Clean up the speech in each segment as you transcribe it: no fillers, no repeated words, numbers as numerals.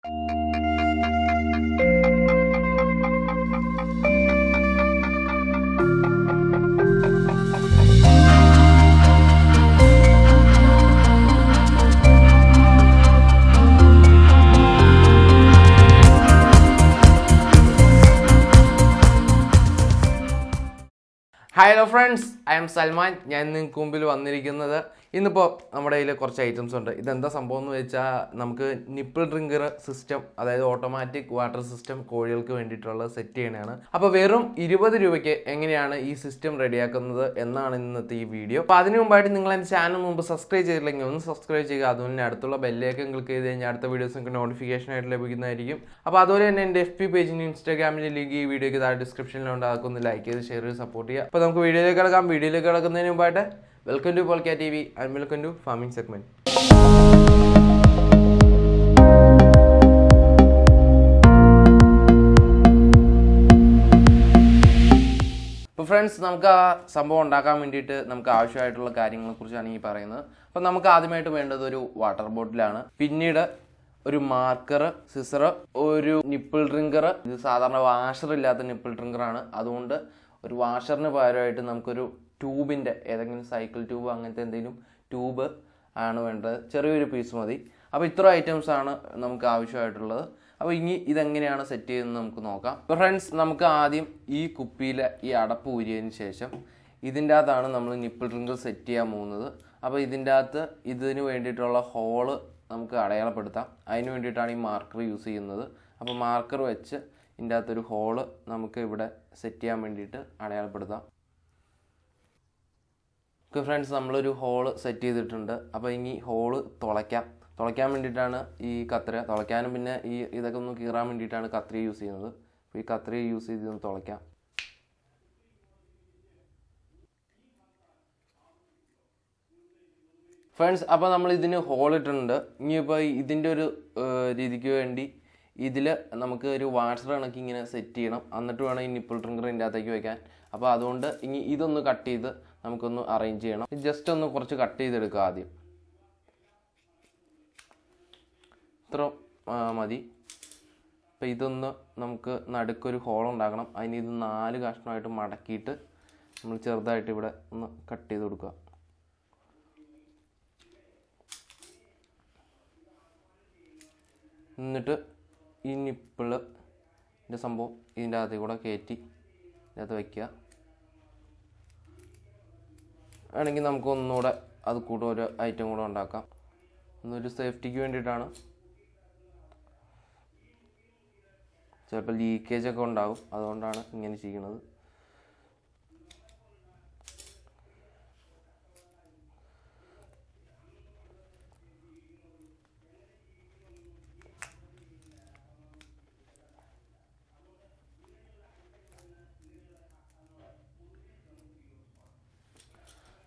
Hello friends, I M Salman. ഞാൻ നിങ്ങൾക്ക് മുമ്പിൽ വന്നിരിക്കുന്നത് ഇന്നിപ്പോൾ നമ്മുടെ കയ്യിൽ കുറച്ച് ഐറ്റംസ് ഉണ്ട്. ഇതെന്താ സംഭവം എന്ന് വെച്ചാൽ നമുക്ക് നിപ്പിൾ ഡ്രിങ്കർ സിസ്റ്റം, അതായത് ഓട്ടോമാറ്റിക് വാട്ടർ സിസ്റ്റം കോഴികൾക്ക് വേണ്ടിയിട്ടുള്ളത് സെറ്റ് ചെയ്യണതാണ്. അപ്പോൾ വെറും 20 രൂപയ്ക്ക് എങ്ങനെയാണ് ഈ സിസ്റ്റം റെഡിയാക്കുന്നത് എന്നാണ് ഇന്നത്തെ ഈ വീഡിയോ. അപ്പോൾ അതിന് മുമ്പായിട്ട് നിങ്ങൾ എൻ്റെ ചാനൽ മുമ്പ് സബ്സ്ക്രൈബ് ചെയ്തില്ലെങ്കിൽ ഒന്ന് സബ്സ്ക്രൈബ് ചെയ്യുക. അതുപോലെ അടുത്തുള്ള ബെല്ലേക്ക് ക്ലിക്ക് ചെയ്ത് കഴിഞ്ഞാൽ അടുത്ത വീഡിയോസ് നിങ്ങൾക്ക് നോട്ടിഫിക്കേഷൻ ആയിട്ട് ലഭിക്കുന്നതായിരിക്കും. അപ്പോൾ അതുപോലെ തന്നെ എൻ്റെ FB പേജിന് ഇൻസ്റ്റാഗ്രാമിൻ്റെ ലിങ്ക് ഈ വീഡിയോയ്ക്ക് താഴെ ഡിസ്ക്രിപ്ഷനിലുണ്ട്. അതൊക്കെ ഒന്ന് ലൈക്ക് ചെയ്ത് ഷെയർ ചെയ്ത് സപ്പോർട്ട് ചെയ്യുക. അപ്പോൾ നമുക്ക് വീഡിയോയിലേക്ക് കിടക്കാം. വീഡിയോയിലേക്ക് കിടക്കുന്നതിന് മുമ്പായിട്ട് വെൽക്കം ടു പോൾക്ക TV and welcome to farming segment. അപ്പോൾ ഫ്രണ്ട്സ്, നമുക്ക് ആ സംഭവം ഉണ്ടാക്കാൻ വേണ്ടിയിട്ട് നമുക്ക് ആവശ്യമായിട്ടുള്ള കാര്യങ്ങളെ കുറിച്ചാണ് ഈ പറയുന്നത്. അപ്പോൾ നമുക്ക് ആദ്യമായിട്ട് വേണ്ടത് ഒരു വാട്ടർ ബോട്ടിലാണ്, പിന്നീട് ഒരു മാർക്കർ, സിസർ, ഒരു നിപ്പിൾ ഡ്രിങ്കർ. ഇത് സാധാരണ വാഷർ ഇല്ലാത്ത നിപ്പിൾ ഡ്രിങ്കറാണ്, അതുകൊണ്ട് ഒരു വാഷറിന് പകരമായിട്ട് നമുക്കൊരു ട്യൂബിൻ്റെ ഏതെങ്കിലും സൈക്കിൾ ട്യൂബ് അങ്ങനത്തെ എന്തെങ്കിലും ട്യൂബ് ആണ് വേണ്ടത്. ചെറിയൊരു പീസ് മതി. അപ്പോൾ ഇത്ര ഐറ്റംസ് ആണ് നമുക്ക് ആവശ്യമായിട്ടുള്ളത്. അപ്പോൾ ഇനി ഇതെങ്ങനെയാണ് സെറ്റ് ചെയ്യുന്നത് നമുക്ക് നോക്കാം. അപ്പോൾ ഫ്രണ്ട്സ്, നമുക്ക് ആദ്യം ഈ കുപ്പിയിലെ ഈ അടപ്പ് ഊരിയതിന് ശേഷം ഇതിൻ്റെ അകത്താണ് നമ്മൾ നിപ്പിൾ ഡ്രിങ്കർ സെറ്റ് ചെയ്യാൻ പോകുന്നത്. അപ്പോൾ ഇതിൻ്റെ അകത്ത് ഇതിന് വേണ്ടിയിട്ടുള്ള ഹോള് നമുക്ക് അടയാളപ്പെടുത്താം. അതിന് വേണ്ടിയിട്ടാണ് ഈ മാർക്കർ യൂസ് ചെയ്യുന്നത്. അപ്പോൾ മാർക്കർ വെച്ച് ഇതിൻ്റെ അകത്തൊരു ഹോള് നമുക്ക് ഇവിടെ സെറ്റ് ചെയ്യാൻ വേണ്ടിയിട്ട് അടയാളപ്പെടുത്താം. ഓക്കെ ഫ്രണ്ട്സ്, നമ്മളൊരു ഹോള് സെറ്റ് ചെയ്തിട്ടുണ്ട്. അപ്പോൾ ഇനി ഹോള് തുളയ്ക്കാൻ വേണ്ടിയിട്ടാണ് ഈ കത്രിക. തുളയ്ക്കാനും പിന്നെ ഇതൊക്കെ ഒന്ന് കീറാൻ വേണ്ടിയിട്ടാണ് കത്രിക യൂസ് ചെയ്യുന്നത്. അപ്പോൾ ഈ കത്രിക യൂസ് ചെയ്ത് ഒന്ന് തുളയ്ക്കാം. ഫ്രണ്ട്സ്, അപ്പോൾ നമ്മൾ ഇതിന് ഹോളിട്ടുണ്ട്. ഇനിയിപ്പോൾ ഇതിൻ്റെ ഒരു രീതിക്ക് വേണ്ടി ഇതിൽ നമുക്ക് ഒരു വാഷർ കണക്ക് ഇങ്ങനെ സെറ്റ് ചെയ്യണം. എന്നിട്ട് വേണം ഈ നിപ്പിൾ ഡ്രിങ്കർ ഇതിൻ്റെ അകത്തേക്ക് വെക്കാൻ. അപ്പോൾ അതുകൊണ്ട് ഇനി ഇതൊന്ന് കട്ട് ചെയ്ത് നമുക്കൊന്ന് അറേഞ്ച് ചെയ്യണം. ജസ്റ്റ് ഒന്ന് കുറച്ച് കട്ട് ചെയ്തെടുക്കുക ആദ്യം. ഇത്ര മതി. അപ്പോൾ ഇതൊന്ന് നമുക്ക് നടുക്കൊരു ഹോൾ ഉണ്ടാക്കണം. അതിന് ഇത് 4 കഷ്ണമായിട്ട് മടക്കിയിട്ട് നമ്മൾ ചെറുതായിട്ട് ഇവിടെ ഒന്ന് കട്ട് ചെയ്ത് കൊടുക്കുക. എന്നിട്ട് ഈ നിപ്പിളിൻ്റെ സംഭവം ഇതിൻ്റെ അകത്തേക്ക് കൂടെ കയറ്റി ഇതിനകത്ത് വയ്ക്കുക. വേണമെങ്കിൽ നമുക്ക് ഒന്നുകൂടെ അത് കൂടെ ഒരു ഐറ്റം കൂടെ ഉണ്ടാക്കാം. ഒന്നൊരു സേഫ്റ്റിക്ക് വേണ്ടിയിട്ടാണ്. ചിലപ്പോൾ ലീക്കേജൊക്കെ ഉണ്ടാകും, അതുകൊണ്ടാണ് ഇങ്ങനെ ചെയ്യുന്നത്.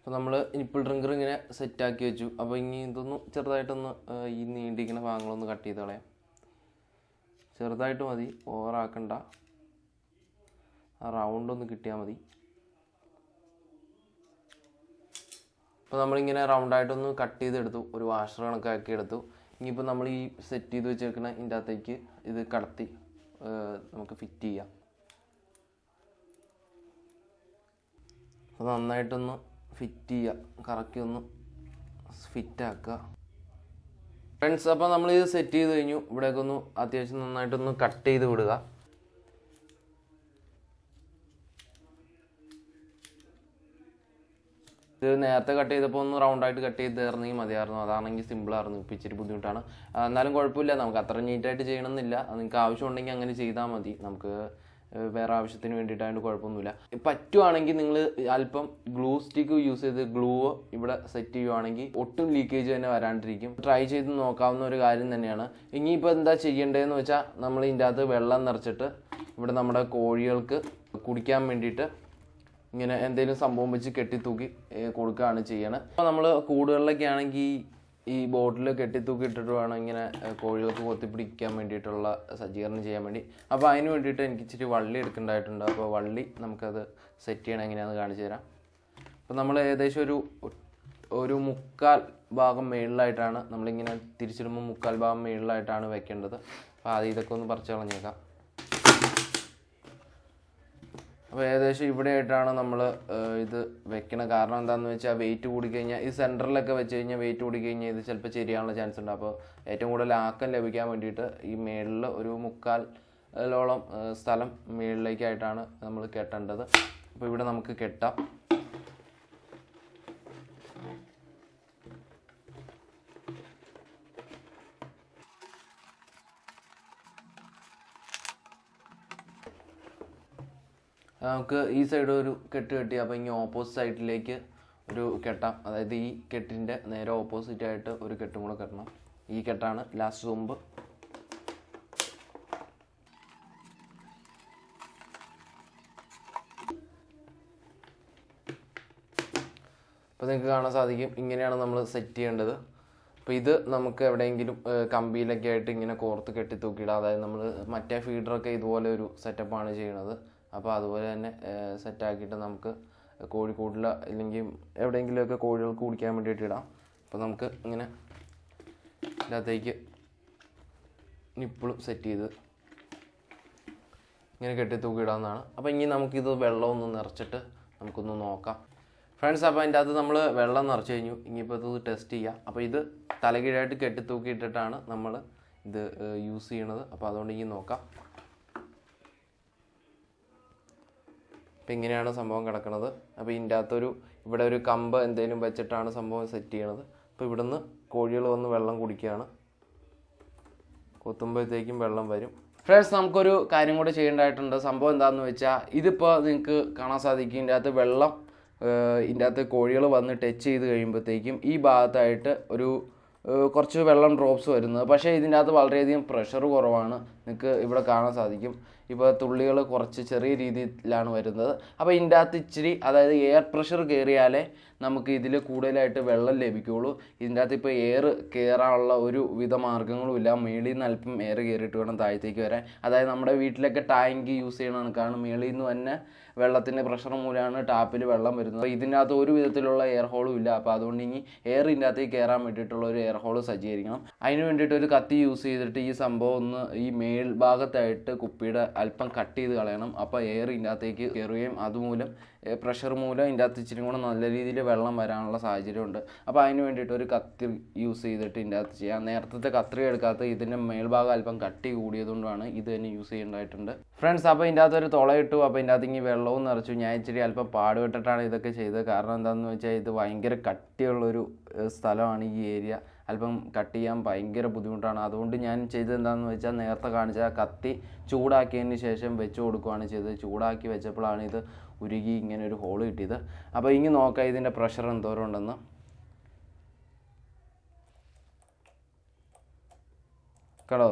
അപ്പോൾ നമ്മൾ നിപ്പിൾ ഡ്രിങ്കർ ഇങ്ങനെ സെറ്റാക്കി വെച്ചു. അപ്പോൾ ഇനി ഇതൊന്ന് ചെറുതായിട്ടൊന്ന് ഈ നീണ്ടിരിക്കുന്ന ഭാഗങ്ങളൊന്ന് കട്ട് ചെയ്ത് കളയാം. ചെറുതായിട്ട് മതി, ഓവറാക്കണ്ട. ആ റൗണ്ടൊന്ന് കിട്ടിയാൽ മതി. അപ്പോൾ നമ്മളിങ്ങനെ റൗണ്ടായിട്ടൊന്ന് കട്ട് ചെയ്തെടുത്തു, ഒരു വാഷർ കണക്കാക്കി എടുത്തു. ഇനിയിപ്പോൾ നമ്മൾ ഈ സെറ്റ് ചെയ്ത് വെച്ചേക്കുന്ന ഇതിൻ്റെ അകത്തേക്ക് ഇത് കടത്തി നമുക്ക് ഫിറ്റ് ചെയ്യാം. അപ്പോൾ നന്നായിട്ടൊന്ന് ഫിറ്റ് ചെയ്യുക, കറക്കി ഒന്ന് ഫിറ്റാക്കുക. ഫ്രണ്ട്സ്, അപ്പോൾ നമ്മളിത് സെറ്റ് ചെയ്ത് കഴിഞ്ഞു. ഇവിടേക്ക് ഒന്ന് അത്യാവശ്യം നന്നായിട്ടൊന്ന് കട്ട് ചെയ്ത് വിടുക. ഇത് നേരത്തെ കട്ട് ചെയ്തപ്പോൾ ഒന്ന് റൗണ്ടായിട്ട് കട്ട് ചെയ്ത് തരുന്നെങ്കിൽ മതിയായിരുന്നു. അതാണെങ്കിൽ സിമ്പിളായിരുന്നു. ഇപ്പോൾ ഇച്ചിരി ബുദ്ധിമുട്ടാണ്. എന്നാലും കുഴപ്പമില്ല, നമുക്ക് അത്ര നീറ്റായിട്ട് ചെയ്യണമെന്നില്ല. നിങ്ങൾക്ക് ആവശ്യമുണ്ടെങ്കിൽ അങ്ങനെ ചെയ്താൽ മതി. നമുക്ക് വേറെ ആവശ്യത്തിന് വേണ്ടിയിട്ടായതുകൊണ്ട് കുഴപ്പമൊന്നുമില്ല. പറ്റുവാണെങ്കിൽ നിങ്ങൾ അല്പം ഗ്ലൂ സ്റ്റിക്ക് യൂസ് ചെയ്ത് ഗ്ലൂ ഇവിടെ സെറ്റ് ചെയ്യുവാണെങ്കിൽ ഒട്ടും ലീക്കേജ് തന്നെ വരാണ്ടിരിക്കും. ട്രൈ ചെയ്ത് നോക്കാവുന്ന ഒരു കാര്യം തന്നെയാണ്. ഇനിയിപ്പോൾ എന്താ ചെയ്യേണ്ടതെന്ന് വെച്ചാൽ നമ്മൾ ഇതിൻ്റെ അകത്ത് വെള്ളം നിറച്ചിട്ട് ഇവിടെ നമ്മുടെ കോഴികൾക്ക് കുടിക്കാൻ വേണ്ടിയിട്ട് ഇങ്ങനെ എന്തെങ്കിലും സംഭവം വെച്ച് കെട്ടിത്തൂക്കി കൊടുക്കുകയാണ് ചെയ്യണത്. അപ്പോൾ നമ്മൾ കൂടുകളിലൊക്കെ ആണെങ്കിൽ ഈ ബോട്ടിൽ കെട്ടിത്തൂക്കി ഇട്ടിട്ട് വേണം ഇങ്ങനെ കോഴികൾക്ക് കൊത്തിപ്പിടിക്കാൻ വേണ്ടിയിട്ടുള്ള സജ്ജീകരണം ചെയ്യാൻ വേണ്ടി. അപ്പോൾ അതിന് വേണ്ടിയിട്ട് എനിക്ക് ഇച്ചിരി വള്ളി എടുക്കേണ്ടതായിട്ടുണ്ട്. അപ്പോൾ വള്ളി നമുക്കത് സെറ്റ് ചെയ്യണം എങ്ങനെയാണെന്ന് കാണിച്ചു തരാം. അപ്പോൾ നമ്മൾ ഏകദേശം ഒരു ഒരു മുക്കാൽ ഭാഗം മേളിലായിട്ടാണ് നമ്മളിങ്ങനെ തിരിച്ചിടുമ്പോൾ മുക്കാൽ ഭാഗം മേളിലായിട്ടാണ് വെക്കേണ്ടത്. അപ്പോൾ ആദ്യം ഇതൊക്കെ ഒന്ന് പറിച്ച് കളഞ്ഞേക്കാം. അപ്പോൾ ഏകദേശം ഇവിടെ ആയിട്ടാണ് നമ്മൾ ഇത് വെക്കണം. കാരണം എന്താണെന്ന് വെച്ചാൽ വെയിറ്റ് കൂടിക്കഴിഞ്ഞാൽ ഈ സെൻറ്ററിലൊക്കെ വെച്ച് കഴിഞ്ഞാൽ വെയിറ്റ് കൂടിക്കഴിഞ്ഞാൽ ഇത് ചിലപ്പോൾ ചെരിയാനുള്ള ചാൻസ് ഉണ്ട്. അപ്പോൾ ഏറ്റവും കൂടുതൽ ആക്കം ലഭിക്കാൻ വേണ്ടിയിട്ട് ഈ മേളിൽ ഒരു മുക്കാലോളം സ്ഥലം മേളിലേക്കായിട്ടാണ് നമ്മൾ കെട്ടേണ്ടത്. അപ്പോൾ ഇവിടെ നമുക്ക് കെട്ടാം. നമുക്ക് ഈ സൈഡ് ഒരു കെട്ട് കെട്ടി, അപ്പോൾ ഇങ്ങനെ ഓപ്പോസിറ്റ് സൈഡിലേക്ക് ഒരു കെട്ടാം. അതായത് ഈ കെട്ടിൻ്റെ നേരെ ഓപ്പോസിറ്റ് ആയിട്ട് ഒരു കെട്ടും കൂടെ കെട്ടണം. ഈ കെട്ടാണ് ലാസ്റ്റ് തുമ്പ്. അപ്പോൾ നിങ്ങൾക്ക് കാണാൻ സാധിക്കും, ഇങ്ങനെയാണ് നമ്മൾ സെറ്റ് ചെയ്യേണ്ടത്. അപ്പോൾ ഇത് നമുക്ക് എവിടെയെങ്കിലും കമ്പിയിലൊക്കെ ആയിട്ട് ഇങ്ങനെ കോർത്ത് കെട്ടി തൂക്കിയിടാം. അതായത് നമ്മൾ മറ്റേ ഫീഡറൊക്കെ ഇതുപോലെ ഒരു സെറ്റപ്പാണ് ചെയ്യണത്. അപ്പോൾ അതുപോലെ തന്നെ സെറ്റാക്കിയിട്ട് നമുക്ക് കോഴിക്കൂട്ടിൽ അല്ലെങ്കിൽ എവിടെയെങ്കിലുമൊക്കെ കോഴികൾക്ക് കുടിക്കാൻ വേണ്ടിയിട്ട് ഇടാം. അപ്പോൾ നമുക്ക് ഇങ്ങനെ ഇതിനകത്തേക്ക് നിപ്പിളും സെറ്റ് ചെയ്ത് ഇങ്ങനെ കെട്ടി തൂക്കിയിടാവുന്നതാണ്. അപ്പോൾ ഇനി നമുക്കിത് വെള്ളമൊന്ന് നിറച്ചിട്ട് നമുക്കൊന്ന് നോക്കാം ഫ്രണ്ട്സ്. അപ്പോൾ അതിൻ്റെ അകത്ത് നമ്മൾ വെള്ളം നിറച്ച് കഴിഞ്ഞു. ഇനിയിപ്പോൾ ഇത് ടെസ്റ്റ് ചെയ്യാം. അപ്പോൾ ഇത് തലകീഴായിട്ട് കെട്ടി തൂക്കിയിട്ടിട്ടാണ് നമ്മൾ ഇത് യൂസ് ചെയ്യണത്. അപ്പോൾ അതുകൊണ്ട് ഇനി നോക്കാം. അപ്പോൾ ഇങ്ങനെയാണ് സംഭവം കിടക്കുന്നത്. അപ്പോൾ ഇതിൻ്റെ അകത്തൊരു ഇവിടെ ഒരു കമ്പ് എന്തെങ്കിലും വെച്ചിട്ടാണ് സംഭവം സെറ്റ് ചെയ്യണത്. അപ്പോൾ ഇവിടുന്ന് കോഴികൾ വന്ന് വെള്ളം കുടിക്കുകയാണ്. കൊത്തുമ്പോഴത്തേക്കും വെള്ളം വരും. ഫ്രണ്ട്സ്, നമുക്കൊരു കാര്യം കൂടെ ചെയ്യേണ്ടതായിട്ടുണ്ട്. സംഭവം എന്താണെന്ന് വെച്ചാൽ ഇതിപ്പോൾ നിങ്ങൾക്ക് കാണാൻ സാധിക്കും, ഇതിൻ്റെ അകത്ത് വെള്ളം ഇതിൻ്റെ അകത്ത് കോഴികൾ വന്ന് ടച്ച് ചെയ്ത് കഴിയുമ്പോഴത്തേക്കും ഈ ഭാഗത്തായിട്ട് ഒരു കുറച്ച് വെള്ളം ഡ്രോപ്സ് വരുന്നത്. പക്ഷേ ഇതിൻ്റെ അകത്ത് വളരെയധികം പ്രഷർ കുറവാണ്. നിങ്ങൾക്ക് ഇവിടെ കാണാൻ സാധിക്കും. ഇപ്പോൾ തുള്ളികൾ കുറച്ച് ചെറിയ രീതിയിലാണ് വരുന്നത്. അപ്പോൾ ഇതിൻ്റെ അകത്ത് ഇച്ചിരി, അതായത് എയർ പ്രഷർ കയറിയാലേ നമുക്ക് ഇതിൽ കൂടുതലായിട്ട് വെള്ളം ലഭിക്കുകയുള്ളൂ. ഇതിൻ്റെ അകത്ത് ഇപ്പോൾ എയർ കയറാനുള്ള ഒരു വിധ മാർഗ്ഗങ്ങളും ഇല്ല. മേളിൽ നിന്ന് അല്പം എയർ കയറിയിട്ട് വേണം താഴത്തേക്ക് വരാൻ. അതായത് നമ്മുടെ വീട്ടിലൊക്കെ ടാങ്ക് യൂസ് ചെയ്യണ കണക്കാണ്. മേളിൽ നിന്ന് തന്നെ വെള്ളത്തിൻ്റെ പ്രഷർ മൂലമാണ് ടാപ്പിൽ വെള്ളം വരുന്നത്. അപ്പോൾ ഇതിൻ്റെ അകത്ത് ഒരു വിധത്തിലുള്ള എയർ ഹോളും ഇല്ല. അപ്പോൾ അതുകൊണ്ട് ഇനി എയർ ഇതിൻ്റെ അകത്തേക്ക് കയറാൻ വേണ്ടിയിട്ടുള്ള ഒരു എയർ ഹോൾ സജ്ജീകരിക്കണം. അതിന് വേണ്ടിയിട്ട് ഒരു കത്തി യൂസ് ചെയ്തിട്ട് ഈ സംഭവം ഒന്ന് ഈ മേൽഭാഗത്തായിട്ട് കുപ്പിയുടെ അല്പം കട്ട് ചെയ്ത് കളയണം. അപ്പോൾ എയർ ഇതിൻ്റെ അകത്തേക്ക് കയറുകയും അതുമൂലം പ്രഷർ മൂലം ഇതിൻ്റെ അകത്ത് ഇച്ചിരി കൂടെ നല്ല രീതിയിൽ വെള്ളം വരാനുള്ള സാഹചര്യമുണ്ട്. അപ്പോൾ അതിന് വേണ്ടിയിട്ട് ഒരു കത്തി യൂസ് ചെയ്തിട്ട് ഇതിൻ്റെ അകത്ത് ചെയ്യാം. നേരത്തെ കത്രി എടുക്കാത്ത ഇതിൻ്റെ മേൽഭാഗം അല്പം കട്ടി കൂടിയതുകൊണ്ടാണ് ഇത് തന്നെ യൂസ് ചെയ്യേണ്ടതായിട്ടുണ്ട് ഫ്രണ്ട്സ്. അപ്പോൾ ഇതിൻ്റെ അകത്തൊരു തുളയിട്ടു. അപ്പോൾ ഇതിൻ്റെ അകത്ത് ഇനി വെള്ളവും നിറച്ചു. ഞാൻ ഇച്ചിരി അല്പം പാടുപെട്ടിട്ടാണ് ഇതൊക്കെ ചെയ്തത്. കാരണം എന്താണെന്ന് വെച്ചാൽ ഇത് ഭയങ്കര കട്ടിയുള്ളൊരു സ്ഥലമാണ് ഈ ഏരിയ. അല്പം കട്ട് ചെയ്യാൻ ഭയങ്കര ബുദ്ധിമുട്ടാണ്. അതുകൊണ്ട് ഞാൻ ചെയ്തത് എന്താണെന്ന് വെച്ചാൽ നേരത്തെ കാണിച്ച കത്തി ചൂടാക്കിയതിന് ശേഷം വെച്ച് കൊടുക്കുകയാണ് ചെയ്തത്. ചൂടാക്കി വെച്ചപ്പോഴാണ് ഇത് ഉരുകി ഇങ്ങനെ ഒരു ഹോൾ കിട്ടിയത്. അപ്പോൾ ഇനി നോക്കാം ഇതിൻ്റെ പ്രഷർ എന്തോരം ഉണ്ടെന്ന്. കേട്ടോ,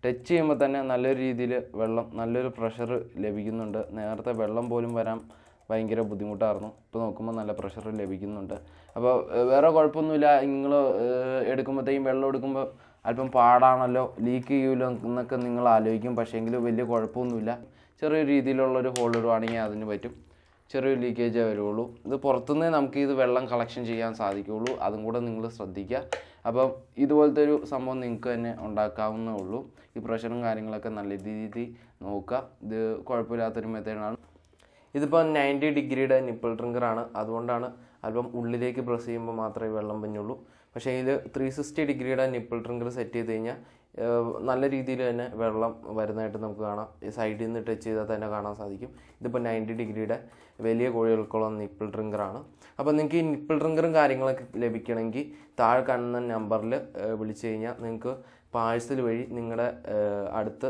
ടച്ച് ചെയ്യുമ്പോൾ തന്നെ നല്ലൊരു രീതിയിൽ വെള്ളം, നല്ലൊരു പ്രഷർ ലഭിക്കുന്നുണ്ട്. നേരത്തെ വെള്ളം പോലും വരാൻ ഭയങ്കര ബുദ്ധിമുട്ടായിരുന്നു. ഇപ്പോൾ നോക്കുമ്പോൾ നല്ല പ്രഷർ ലഭിക്കുന്നുണ്ട്. അപ്പോൾ വേറെ കുഴപ്പമൊന്നുമില്ല. നിങ്ങൾ എടുക്കുമ്പോഴത്തേക്കും വെള്ളം എടുക്കുമ്പോൾ അല്പം പാടാണല്ലോ, ലീക്ക് ചെയ്യുമല്ലോ എന്നൊക്കെ നിങ്ങൾ ആലോചിക്കും. പക്ഷേങ്കിൽ വലിയ കുഴപ്പമൊന്നുമില്ല. ചെറിയ രീതിയിലുള്ളൊരു ഹോൾ ഇടുവാണെങ്കിൽ അതിന് പറ്റും. ചെറിയൊരു ലീക്കേജേ വരുള്ളൂ. ഇത് പുറത്തുനിന്നേ നമുക്ക് ഇത് വെള്ളം കളക്ഷൻ ചെയ്യാൻ സാധിക്കുകയുള്ളൂ. അതും കൂടെ നിങ്ങൾ ശ്രദ്ധിക്കുക. അപ്പം ഇതുപോലത്തെ ഒരു സംഭവം നിങ്ങൾക്ക് തന്നെ ഉണ്ടാക്കാവുന്നേ ഉള്ളൂ. ഈ പ്രഷറും കാര്യങ്ങളൊക്കെ നല്ല രീതിയിൽ നോക്കുക. ഇത് കുഴപ്പമില്ലാത്തൊരു മെത്തേഡാണ്. ഇതിപ്പോൾ 90 ഡിഗ്രിയുടെ നിപ്പിൾ ഡ്രിങ്കറാണ്. അതുകൊണ്ടാണ് അല്പം ഉള്ളിലേക്ക് പ്രസ് ചെയ്യുമ്പോൾ മാത്രമേ വെള്ളം പഞ്ഞുള്ളൂ. പക്ഷേ ഇതിൽ 360 ഡിഗ്രിയുടെ നിപ്പിൾ ഡ്രിങ്കർ സെറ്റ് ചെയ്ത് കഴിഞ്ഞാൽ നല്ല രീതിയിൽ തന്നെ വെള്ളം വരുന്നതായിട്ട് നമുക്ക് കാണാം. ഈ സൈഡിൽ നിന്ന് ടച്ച് ചെയ്താൽ തന്നെ കാണാൻ സാധിക്കും. ഇതിപ്പോൾ 90 ഡിഗ്രിയുടെ വലിയ കോഴികൾക്കുള്ള നിപ്പിൾ ഡ്രിങ്കറാണ്. അപ്പോൾ നിങ്ങൾക്ക് ഈ നിപ്പിൾ ഡ്രിങ്കറും കാര്യങ്ങളൊക്കെ ലഭിക്കണമെങ്കിൽ താഴെ കാണുന്ന നമ്പറിൽ വിളിച്ചു കഴിഞ്ഞാൽ നിങ്ങൾക്ക് പാഴ്സൽ വഴി നിങ്ങളുടെ അടുത്ത്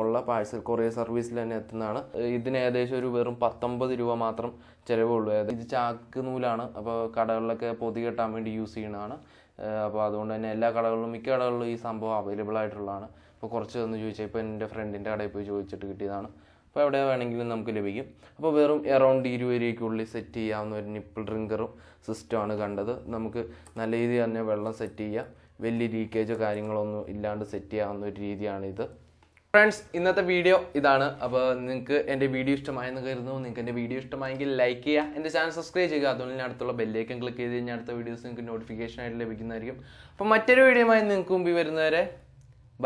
ഉള്ള പാഴ്സൽ കൊറിയർ സർവീസിൽ തന്നെ എത്തുന്നതാണ്. ഇതിന് ഏകദേശം ഒരു വെറും 19 രൂപ മാത്രം ചിലവുള്ളൂ. ഇത് ചാക്ക് നൂലാണ്. അപ്പോൾ കടകളിലൊക്കെ പൊതി കെട്ടാൻ വേണ്ടി യൂസ് ചെയ്യുന്നതാണ്. അപ്പോൾ അതുകൊണ്ട് തന്നെ എല്ലാ കടകളിലും, മിക്ക കടകളിലും ഈ സംഭവം അവൈലബിൾ ആയിട്ടുള്ളതാണ്. അപ്പോൾ കുറച്ച് ഒന്ന് ചോദിച്ചാൽ ഇപ്പോൾ എൻ്റെ ഫ്രണ്ടിൻ്റെ കടയിൽ പോയി ചോദിച്ചിട്ട് കിട്ടിയതാണ്. അപ്പോൾ എവിടെ വേണമെങ്കിലും നമുക്ക് ലഭിക്കും. അപ്പോൾ വെറും അറൗണ്ട് 20 രൂപയ്ക്കുള്ളിൽ സെറ്റ് ചെയ്യാവുന്ന ഒരു നിപ്പിൾ ഡ്രിങ്കറും സിസ്റ്റമാണ് കണ്ടത്. നമുക്ക് നല്ല രീതിയിൽ തന്നെ വെള്ളം സെറ്റ് ചെയ്യാം. വലിയ ലീക്കേജോ കാര്യങ്ങളൊന്നും ഇല്ലാണ്ട് സെറ്റ് ചെയ്യാവുന്ന ഒരു രീതിയാണിത്. ഫ്രണ്ട്സ്, ഇന്നത്തെ വീഡിയോ ഇതാണ്. അപ്പോൾ നിങ്ങൾക്ക് എൻ്റെ വീഡിയോ ഇഷ്ടമായെന്ന് കരുതുന്നു. നിങ്ങൾക്ക് എൻ്റെ വീഡിയോ ഇഷ്ടമായെങ്കിൽ ലൈക്ക് ചെയ്യുക, എൻ്റെ ചാനൽ സബ്സ്ക്രൈബ് ചെയ്യുക. അതുപോലെ അടുത്തുള്ള ബെല്ലേക്കൻ ക്ലിക്ക് ചെയ്ത് കഴിഞ്ഞാൽ അടുത്ത വീഡിയോസ് നിങ്ങൾക്ക് നോട്ടിഫിക്കേഷൻ ആയിട്ട് ലഭിക്കുന്നതായിരിക്കും. അപ്പോൾ മറ്റൊരു വീഡിയോയുമായി നിങ്ങൾക്ക് മുമ്പിൽ വരുന്നവരെ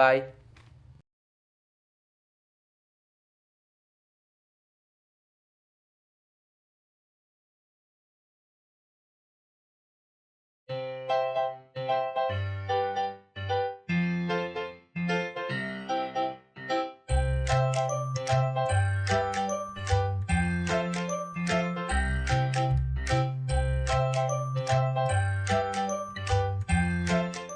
ബൈ.